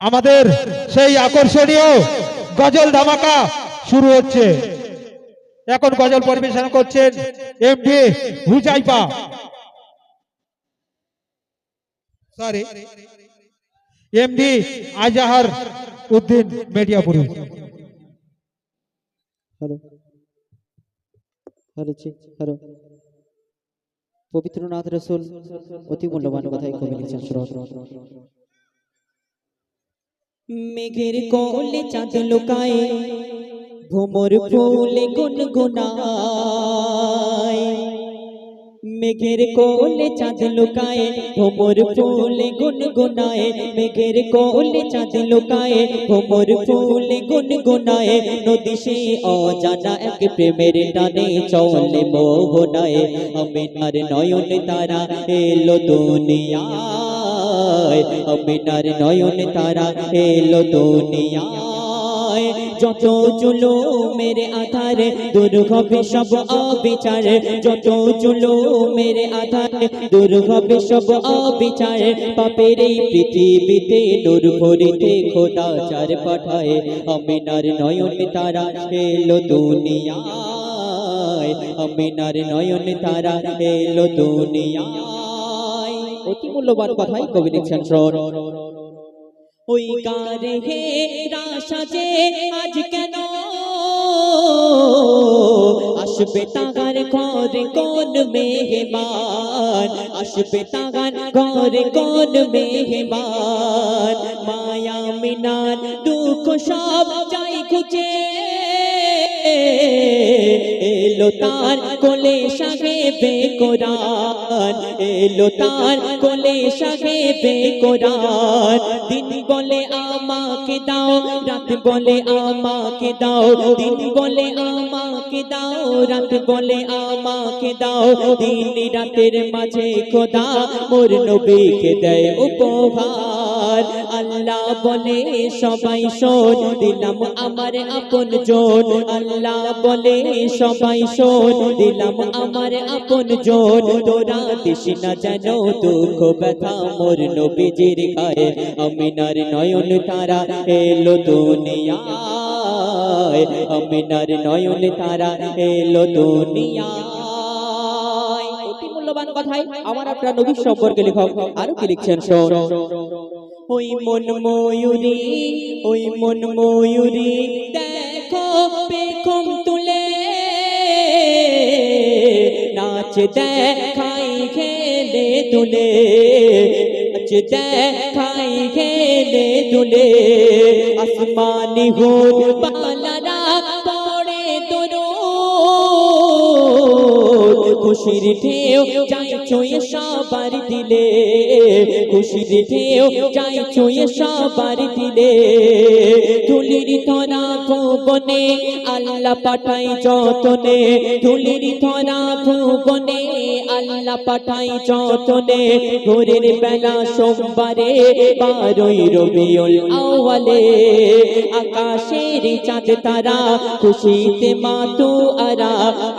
আমাদের সেই আকর্ষণীয় গজল ধামাকা শুরু হচ্ছে। এখন গজল পরিবেশন করছেন এমডি হুজাইফা, সরি এমডি আজহার উদ্দিন মেডিয়াপুরি। পবিত্রনাথ রসুল অতি মূল্যবান কথাই কবি লিখছেন। মেঘের কোলে চাঁদ লুকায়, ভ্রমর ফুলে গুনগুনায়। মেঘের কোলে চাঁদ লুকায়, ভ্রমর ফুলে গুনগুনায়। মেঘের কোলে চাঁদ লুকায়, ভ্রমর ফুলে গুনগুনায়। নদী সে অজানা এক প্রেমের টানে চলে মোহনায়। আমিনার নয়ন তারা এলো দুনিয়ায়, আমিনার নয়ন তারা এলো দুনিয়ায়। যত জুলুমের আধারে দূর হবে সব অবিচার, যত জুলুমের আধারে দূর হবে সব অবিচার। পাপের এই পৃথিবীতে নূর ভরিতে খোদা চার পাঠায়। আমিনার নয়ন তারা এলো দুনিয়ায়, আমিনার নয়ন তারা এলো দুনিয়ায়। অতি মূল্যবান কথাই কবি লিখছেন। ওই গারে হে রাশাজে আজ কেন আসবে তাগার ঘরে কোন মেহমান, আসবে তাগার ঘরে কোন মেহমান। মায়া মিনার দুঃখ সব যাই খুঁজে এলো তার কোলে সাহেবে কোরআন, এলো তার কোলে সাহেবে কোরআন। দিন বলে আমাকে দাও, রাত বলে আমাকে দাও, দিন বলে আমাকে দাও, রাত বলে আমাকে দাও। দিন রাতের মাঝে খোদা মোর নবীকে দেয় উপহার। আল্লাহ বলে সবাই শোন, দিলাম আমার আপন জন। আল্লাহ বলে সবাই শোন, দিলাম আমার আপন জন। তোরা দিস না যেন দুঃখ ব্যথা মোর নবীজির গায়ে। আমিনার নয়ন তারা এলো দুনিয়ায়, আমিনার নয়ন তারা এলো দুনিয়ায়। অতি মূল্যবান কথাই আমার আপনার নবী সম্পর্কে লেখক আরো কি লিখছেন শোন। ওই মন ময়ূরী, ওই মন ময়ূরী দেখো পেখম তুলে নাচ দেখাই খেলে দুলে, নাচ দেখাই খেলে দুলে। আসমানি হুর পালারা পড়ে দরুদ, খুশির ঢেউ যাই ছুঁয়ে সবার দিলে, খুশির ঢেউ যাই ছুঁয়ে সবার দিলে। ধুলির ধরা ভুবনে আল্লাহ পাঠাই যতনে, ধুলির ধরা ভুবনে আল্লাহ পাঠাই যতনে। ভোরের বেলা সোমবারে 12ই রবিউল আউয়ালে, আকাশের চাঁদ তারা খুশিতে মাতু আরা,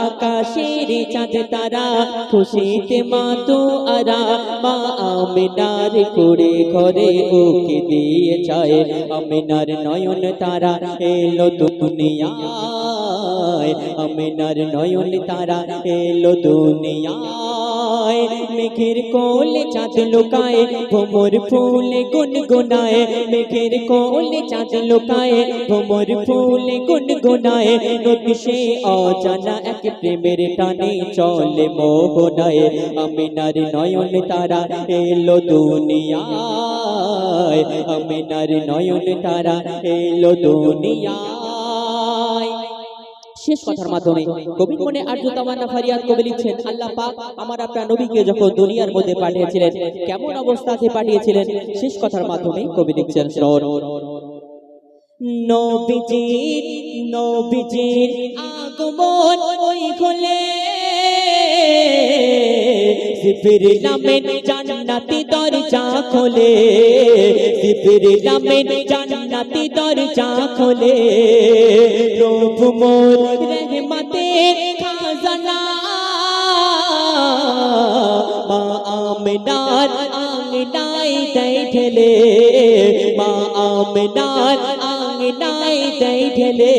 আকাশের চাঁদ তারা খুশিতে মাতু আরা। মা আমিনার করে ঘরে ওকে দিয়ে যায়, আমিনার নয়ন তারা এলো দুনিয়ায়, আমিনার নয়ন তারা এলো দুনিয়ায়। মেঘের কোলে চাঁদ লুকায়, ভ্রমর ফুলে গুনগুনায়। মেঘের কোলে চাঁদ লুকায়, ভ্রমর ফুলে গুনগুনায়। নদী সে অজানা এক প্রেমের টানে চলে মোহনায়। আমিনার নয়ন তারা এলো দুনিয়ায়, আমিনার নয়ন তারা এলো দুনিয়ায়। শেষ কথার মাধ্যমে কবি মনে আরজু তামান্না ফারিয়াদ কবি লিখছেন, আল্লাহ পাক আমার আপনার নবীকে যখন দুনিয়ার মধ্যে পাঠিয়েছিলেন কেমন অবস্থাতে পাঠিয়েছিলেন, শেষ কথার মাধ্যমে কবি লিখছেন। নবীজির নবীজির আগমন ওই খোলে, জিবরিল আমিন জান্নাতি দরজা খোলে, জিবরিল আমিন জান্নাতি দরজা খোলে। প্রভু মোর রহমতে খাজানা, মা আমিনার আঙিনায় দেয় ঠেলে, মা আমিনার আঙিনায় দেয় ঢেলে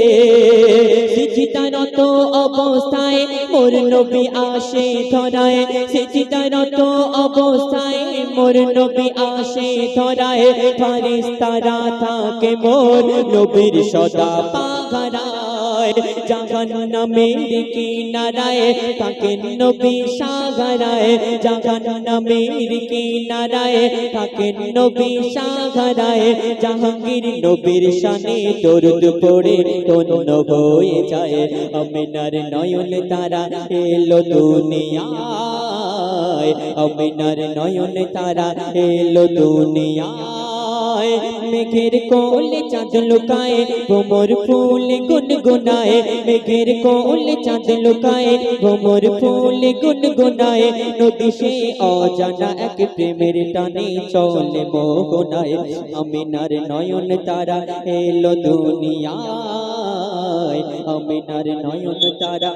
সিজদারত অবস্থায় মোর নবী আসে ধরায় সিজদারত অবস্থায় মোর নবী আসে ধরায় ফারিস্তারা থাকে মোর নবীর সদা পাহারায় জাহান্নামের কিনারায় থাকেন নবী সাগরায় জাহান্নামের কিনারায় থাকেন নবী সাগরায় জাহাঙ্গীর নবীর শানে দরুদ পড়ে ধন্য হয়ে যায় আমিনার নয়ন তারা এলো দুনিয়ায় আমিনার নয়ন তারা এলো দুনিয়ায় মেঘের কোলে চাঁদ লুকায় ভ্রমর ফুল গুনগুনায় মেঘের কোলে চাঁদ লুকায় ভ্রমর ফুল গুনগুনায় নদী সে অজানা এক প্রেমের টানে চলে মোহনায় আমিনার নয়ন তারা এলো দুনিয়ায় আমিনার নয়ন তারা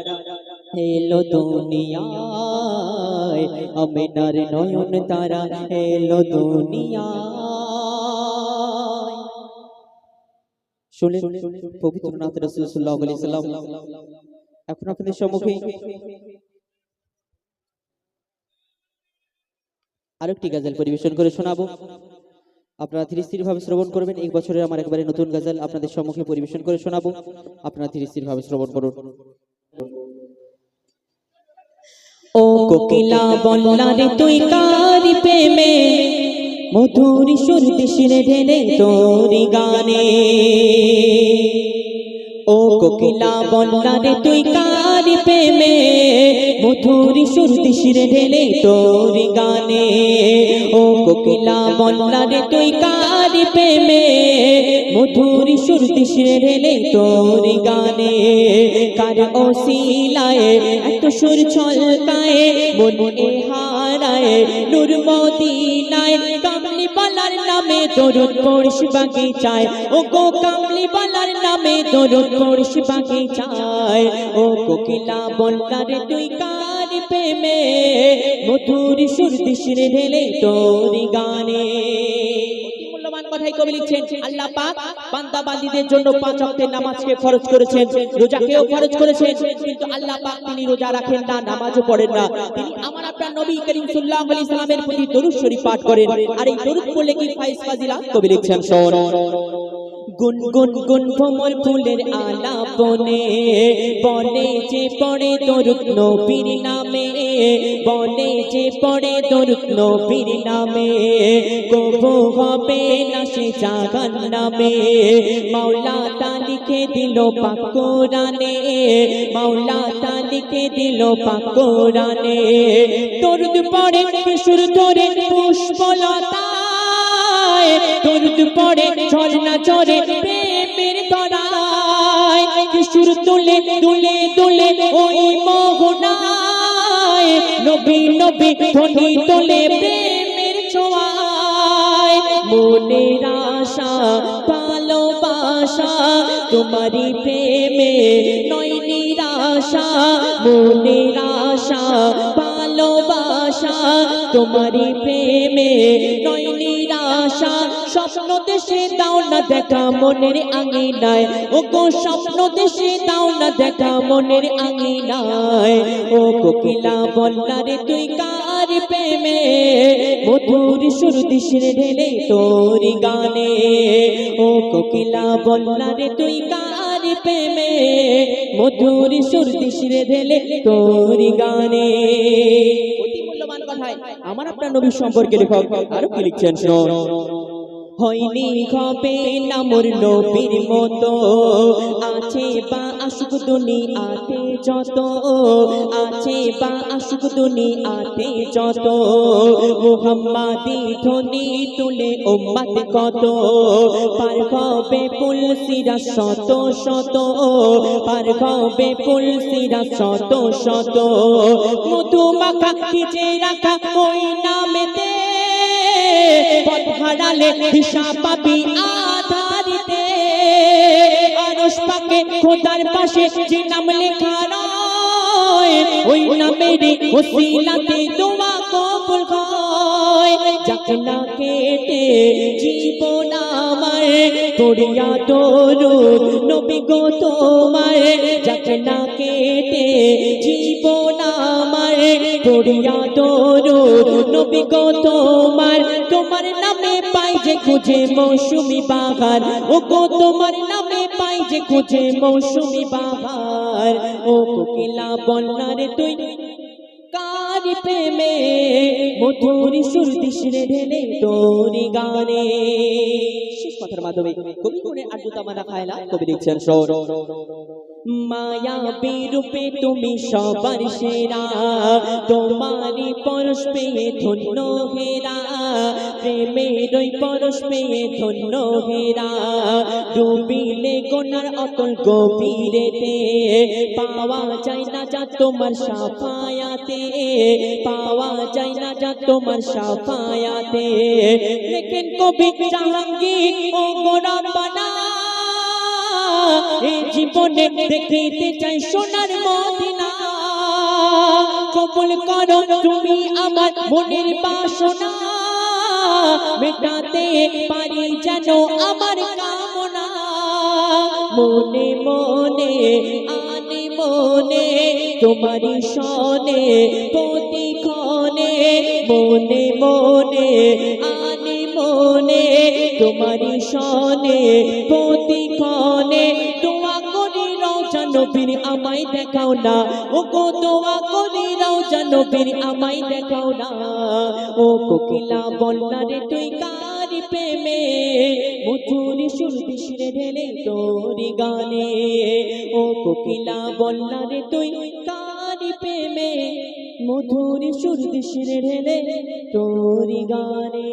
এলো দুনিয়ায় আমিনার নয়ন তারা এলো দুনিয়ায় শুনলেন পবিত্র নাথ রাসূল সাল্লাল্লাহু আলাইহি সাল্লাম এখন আপনাদের সম্মুখে আরেকটি গজল পরিবেশন করে শোনাবো আপনারা ধীরে স্থির ভাবে শ্রবণ করবেন এই বছরের আমার একবারে নতুন গজল আপনাদের সম্মুখে পরিবেশন করে শোনাবো আপনারা ধীরে স্থির ভাবে শ্রবণ করুন ও কোকিলা বললা রে তুই কার প্রেমে মধুর সুর দিশিরে ঢেলে তোরি গানে ও কোকিলা বললা রে তুই কার প্রেমে মধুর সুর দিশিরে ঢেলে তোরি গানে ও কোকিলা বললা রে তুই কার প্রেমে মধুর সুর দিশিরে ঢেলে তোরি গানে কার ওসিলায় এত সুর ছলকায় মনে হারায় নূর মদিনায় কামলি বালার নামে দরুদ পড়িস বাগিচায় ও গো কামলি বালার নামে দরুদ পড়িস বাগিচায় ও কোকিলা বললা রে তুই কার প্রেমে মধুর সুর দিশিরে ঢেলে তোরি গানে মূল্যবান কথাই কবি লিখছেন আল্লাহ পাক বান্দা বান্দীদের জন্য 5 ওয়াক্তের নামাজকে ফরজ করেছেন রোজাকেও ফরজ করেছেন কিন্তু আল্লাহ পাক তিনি রোজা রাখেন না নামাজও পড়েন না তিনি আমার আপনার নবী করিম সাল্লাল্লাহু আলাইহি সাল্লামের প্রতি দরুদ শরীফ পাঠ করেন আর এই দরুদ পড়লে কি ফায়েজ ফাজিলা কবি লিখছেন শোন গুন গুন গুন ভ্রমর ফুলের আলাপনে বনে যে পড়ে দরুদ নবীর নামে বনে যে পড়ে দরুদ নবীর নামে কবু হবে না সে জাহান্নামে মাওলা তা লিখে দিল পাক কোরআনে মাওলা তা লিখে দিল পাক কোরআনে দরুদ পড়ে সুর ধরে পুষ্পলতা দরুদ পড়ে ঝরনা ঝরে প্রেমের ধরায় কিশোর তুলে তুলে তুলে ওই মোহনায় নবী নবী ধ্বনি তোলে প্রেমের ছোঁয়ায় মনের আশা ভালোবাসা তোমারই প্রেমে নয় নিরাশা মনের আশা ভালোবাসা তোমারই প্রেমে নয় নিরাশা স্বপ্ন দেশে দাও না দেখা মনের আঙিনায় ও গো স্বপ্ন দেশে দাও না দেখা মনের আঙিনায় ও কোকিলা বললা রে তুই কার প্রেমে মধুর সুর দিশিরে ঢেলে তোরি গানে ও কোকিলা বললা রে তুই কার প্রেমে মধুর সুর দিশিরে ঢেলে তোরি গানে অতি মূল্যবান কথায় আমার আপনার নবী সম্পর্কে লেখক আরো কি লিখছেন শোন হয়নি হবে না মোর নবীর মতো আছে বা আশুক দুনিয়াতে যত আছে বা আশুক দুনিয়াতে যত মুহাম্মাদি ধ্বনি তুলে উম্মত কত পার হবে পুলসিরা শত শত পার হবে পুলসিরা শত শত মধু মাখা ভিজে রাখা ওই নামেতে পথ হারালে দিশা পাবি আধারিতে আরশ পাকে খোদার পাশে যে নাম লেখা রয় ওই নামেরই ওসিলাতে দোয়া কবুল হয় যাক না কেটে জীবন পড়িয়া দরুদ নবী গো তোমার যাকে না কেটে জীবন আমার পড়িয়া দরুদ নবী গো তোমার তোমার নামে পাই যে খুঁজে মৌসুমি বাহার ও গো তোমার নামে পাই যে খুঁজে মৌসুমি বাহার ও কোকিলা বন্যারে তুই কারি প্রেমে মধুর সুর দিশরে ঢেলে তোরি গানে শেষ কথার মাধ্যমে কবি করে আর্দ্রতা মানা খায়লা কবি লিখছেন শোন মায়াবী রূপে তুমি সবার সেরা তোমারই পরশ পেয়ে ধন্য হেরা প্রেমের ওই পরশ পেয়ে ধন্য হেরা ডুবিলে গোনার অতল গভীরেতে পাওয়া যায় না যা তোমার সাফায়াতে পাওয়া যায় না যা তোমার সাফায়াতে লেখেন কবি জাহাঙ্গীর ও গোরাবানা এই জীবনে দেখিতে চাই সোনার মদিনা কবুল করো তুমি আমার মনের বাসনা মেটাতে পারি যেন আমার কামনা মনে মনে আনে মনে তোমারি সনে প্রতিক্ষণে মনে মনে আনে মনে তোমারি সনে প্রতিক্ষণে দোয়া করি রওজা নবীর আমায় দেখাও না ও গো দোয়া করি রওজা নবীর আমায় দেখাও না ও কোকিলা বন্যারে তুই কারি প্রেমে মধুর সুর দিশরে ঢেলে তোরি গানে ও কোকিলা বন্যারে তুই কারি প্রেমে মধুর সুর দিশরে ঢেলে তোরি গানে।